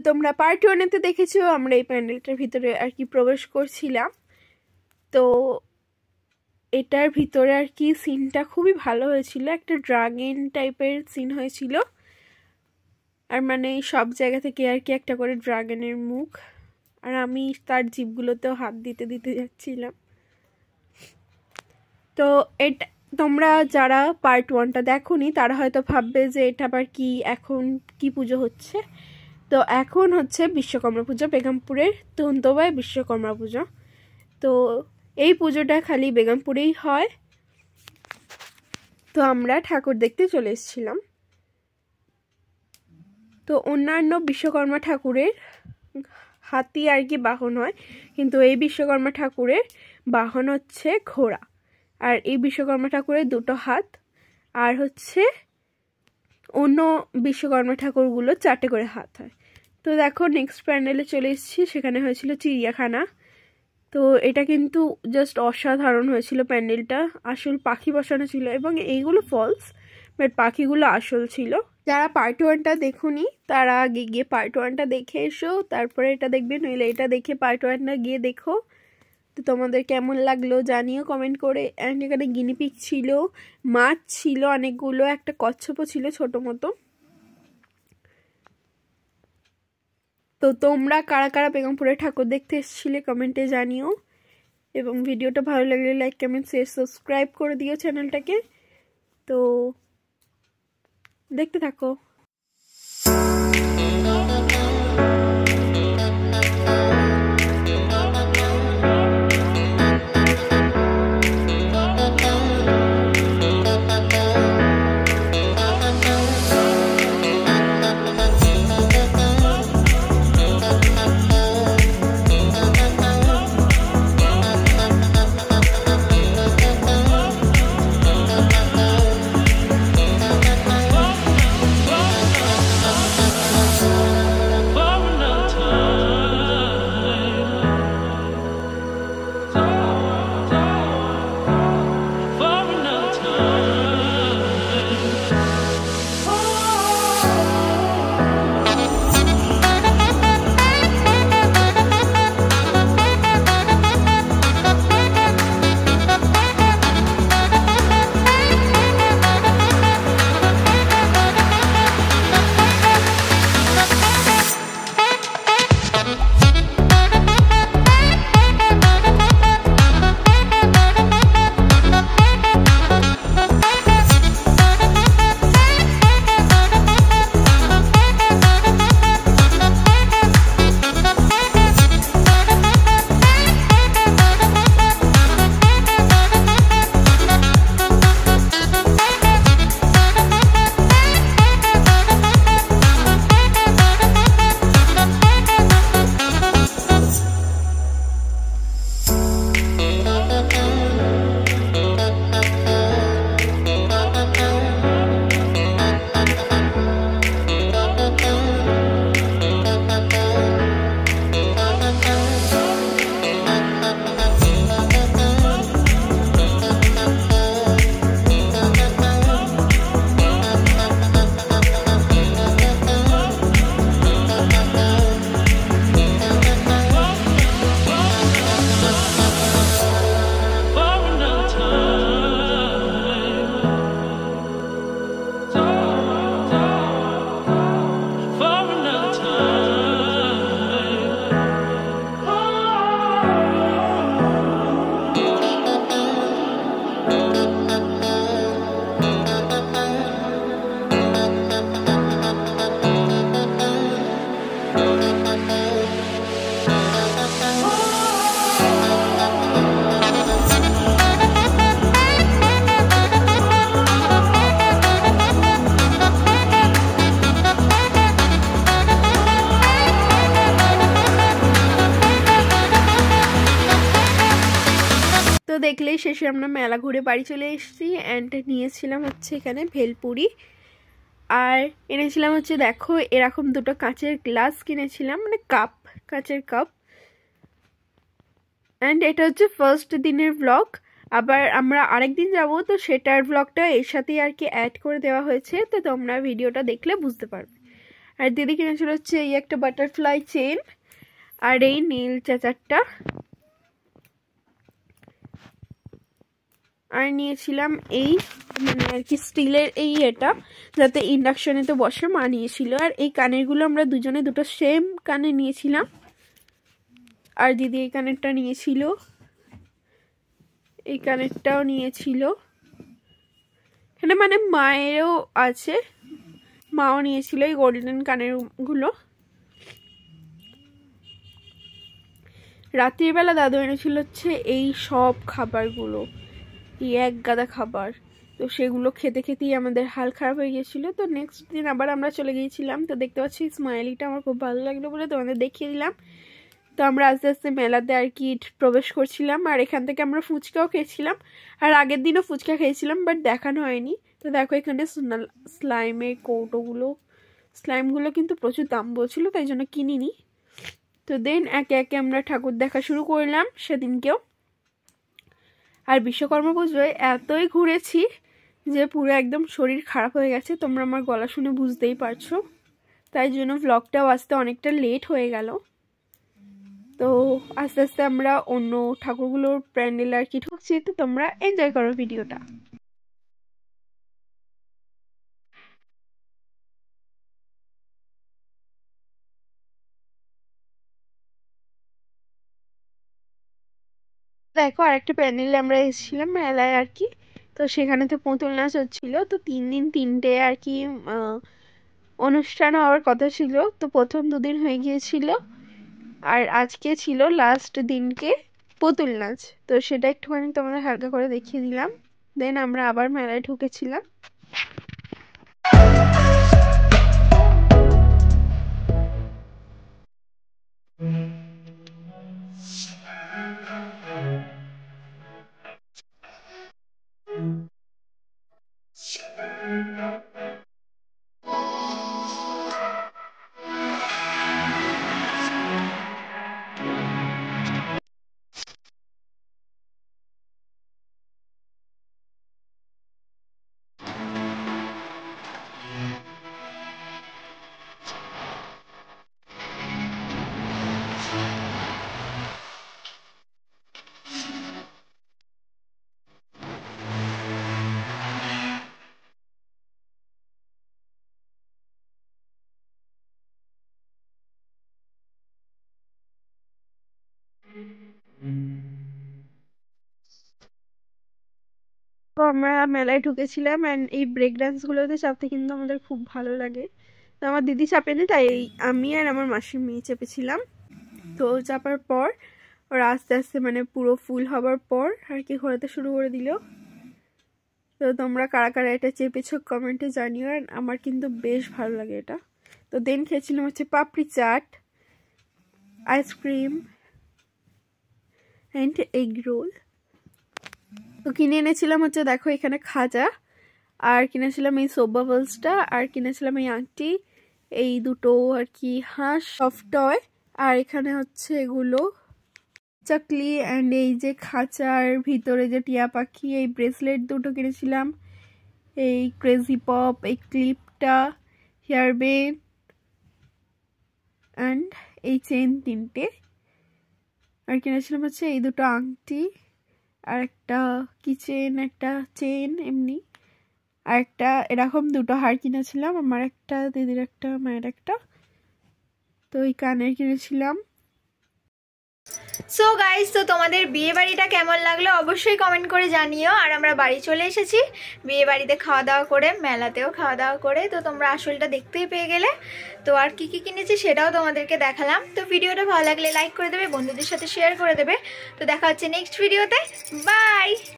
তোমরা পার্ট 1-তে দেখেছো আমরা এই প্যান্ডেলটার ভিতরে আর কি প্রবেশ করছিলাম। তো এটার ভিতরে আর কি সিনটা খুবই ভালো হয়েছিল, একটা ড্রাগন টাইপের সিন হয়েছিল। আর মানে সব জায়গা থেকে আর কি একটা করে ড্রাগনের মুখ, আর আমি তার জিভগুলোতেও হাত দিতে দিতে যাচ্ছিলাম। তো এটা তোমরা যারা পার্ট 1টা দেখোনি তারা হয়তো ভাববে যে এটা আবার কি, এখন কি পুজো হচ্ছে। তো এখন হচ্ছে বিশ্বকর্মা পুজো, বেগমপুরের তন্তবায় বিশ্বকর্মা পুজো। তো এই পুজোটা খালি বেগমপুরেই হয়। তো আমরা ঠাকুর দেখতে চলে এসেছিলাম। তো অন্যান্য বিশ্বকর্মা ঠাকুরের হাতি আর কি বাহন হয়, কিন্তু এই বিশ্বকর্মা ঠাকুরের বাহন হচ্ছে ঘোড়া। আর এই বিশ্বকর্মা ঠাকুরের দুটো হাত, আর হচ্ছে অন্য বিশ্বকর্মা ঠাকুরগুলো 4টে করে হাত হয়। তো দেখো নেক্সট প্যান্ডেলে চলে এসেছি, সেখানে হয়েছিল চিড়িয়াখানা। তো এটা কিন্তু জাস্ট অসাধারণ হয়েছিল প্যান্ডেলটা। আসল পাখি বসানো ছিল এবং এইগুলো ফলস, বাট পাখিগুলো আসল ছিল। যারা পার্ট 1টা দেখুনি তারা আগে গিয়ে পার্ট 1টা দেখে এসো, তারপরে এটা দেখবে, নইলে এটা দেখে পার্ট 1টা গিয়ে দেখো। তো তোমাদের কেমন লাগলো জানিও কমেন্ট করে। অ্যান্ড এখানে গিনিপিগ ছিল, মাছ ছিল অনেকগুলো, একটা কচ্ছপও ছিল ছোট মতো। তো তোমরা কারা কারা বেগমপুরে ঠাকুর দেখতে এসেছিলে কমেন্টে জানিও, এবং ভিডিওটা ভালো লাগলে লাইক কমেন্ট শেয়ার সাবস্ক্রাইব করে দিও চ্যানেলটাকে। তো দেখতে থাকো। তো দেখলেই শেষে আমরা মেলা ঘুরে বাড়ি চলে এসেছি। অ্যান্ড নিয়েছিলাম হচ্ছে এখানে ভেলপুরি, আর এনেছিলাম হচ্ছে দেখো এরকম দুটো কাঁচের গ্লাস কিনেছিলাম, মানে কাপ, কাঁচের কাপ। অ্যান্ড এটা হচ্ছে ফার্স্ট দিনের ব্লগ। আবার আমরা আরেকদিন যাব, তো সেটার ব্লগটা এর সাথেই আর কি অ্যাড করে দেওয়া হয়েছে, তো তোমরা ভিডিওটা দেখলে বুঝতে পারবে। আর দিদি কিনেছিল হচ্ছে এই একটা বাটারফ্লাই চেন আর এই নীল চাচারটা, আর নিয়েছিলাম এই মানে আর কি স্টিলের এই এটা যাতে ইন্ডাকশনে তো বসে মা নিয়েছিল। আর এই কানেরগুলো আমরা দুজনে দুটো সেম কানে নিয়েছিলাম, আর দিদি এই কানেরটা নিয়েছিল, এই কানেরটাও নিয়েছিল। এখানে মানে মায়েরও আছে, মাও নিয়েছিল এই গোল্ডেন কানেরগুলো। রাত্রিবেলা দাদু এনেছিল হচ্ছে এই সব খাবারগুলো, এই এক গাদা খাবার। তো সেগুলো খেতে খেতেই আমাদের হাল খারাপ হয়ে গিয়েছিলো। তো নেক্সট দিন আবার আমরা চলে গিয়েছিলাম। তো দেখতে পাচ্ছি স্মাইলিটা আমার খুব ভালো লাগলো বলে তোমাদের দেখিয়ে দিলাম। তো আমরা আস্তে আস্তে মেলাতে আর কি প্রবেশ করছিলাম, আর এখান থেকে আমরা ফুচকাও খেয়েছিলাম, আর আগের দিনও ফুচকা খেয়েছিলাম বাট দেখানো হয়নি। তো দেখো এখানে স্লাইমের কৌটোগুলো, স্লাইমগুলো কিন্তু প্রচুর দাম বলছিল, তাই জন্য কিনিনি। তো দেন একে একে আমরা ঠাকুর দেখা শুরু করলাম সেদিনকেও। আর বিশ্বকর্মা পুজোয় এতই ঘুরেছি যে পুরো একদম শরীর খারাপ হয়ে গেছে, তোমরা আমার গলা শুনে বুঝতেই পারছো। তাই জন্য ভ্লগটাও আসতে অনেকটা লেট হয়ে গেল। তো আস্তে আস্তে আমরা অন্য ঠাকুরগুলোর প্যান্ডেল আর কি ঢুকছি। তো তোমরা এনজয় করো ভিডিওটা। দেখো আরেকটা প্যান্ডেলে আমরা এসেছিলাম মেলায় আর কি। তো সেখানে তো পুতুল নাচ হচ্ছিল। তো 3 দিন 3টে আর কি অনুষ্ঠান হওয়ার কথা ছিল। তো প্রথম 2 দিন হয়ে গিয়েছিল, আর আজকে ছিল লাস্ট দিনকে পুতুল নাচ। তো সেটা একটুখানি তোমাদের হালকা করে দেখিয়ে দিলাম। দেন আমরা আবার মেলায় ঢুকেছিলাম। তো আমরা মেলায় ঢুকেছিলাম, অ্যান্ড এই ব্রেক ডান্সগুলোতে চাপতে কিন্তু আমাদের খুব ভালো লাগে। তো আমার দিদি চাপেনি, তাই আমি আর আমার মাসির মেয়ে চেপেছিলাম। তো চাপার পর ওরা আস্তে আস্তে মানে পুরো ফুল হবার পর আর কি ঘোরাতে শুরু করে দিল। তো তোমরা কারা কারা এটা চেপেছো কমেন্টে জানিও, আর আমার কিন্তু বেশ ভালো লাগে এটা। তো দেন খেয়েছিলাম হচ্ছে papri chaat, ice cream and egg roll. তো কিনে এনেছিলাম হচ্ছে দেখো এখানে খাজা, আর কিনেছিলাম এই সোপ বাবলসটা, আর কিনেছিলাম এই আংটি, এই দুটো আর কি হাঁস সফট টয়, আর এখানে হচ্ছে এগুলো চাকলি, অ্যান্ড এই যে খাঁচার ভিতরে যে টিয়া পাখি, এই ব্রেসলেট দুটো কিনেছিলাম, এই ক্রেজি পপ, এই ক্লিপটা, হেয়ার ব্যান্ড অ্যান্ড এই চেন 3টে, আর কিনেছিলাম হচ্ছে এই দুটো আংটি, আর একটা কিচেন, একটা চেন এমনি, আর একটা এরকম দুটো হার কিনেছিলাম, আমার একটা, দিদির একটা, মায়ের একটা। তো এই কানের কিনেছিলাম। সো গাইস, তো তোমাদের বিয়ে বাড়িটা কেমন লাগলো অবশ্যই কমেন্ট করে জানিও। আর আমরা বাড়ি চলে এসেছি বিয়ে বাড়িতে খাওয়া দাওয়া করে, মেলাতেও খাওয়া দাওয়া করে। তো তোমরা আসলটা দেখতেই পেয়ে গেলে। তো আর কি কি কিনেছি সেটাও তোমাদেরকে দেখালাম। তো ভিডিওটা ভালো লাগলে লাইক করে দেবে, বন্ধুদের সাথে শেয়ার করে দেবে। তো দেখা হচ্ছে নেক্সট ভিডিওতে। বাই।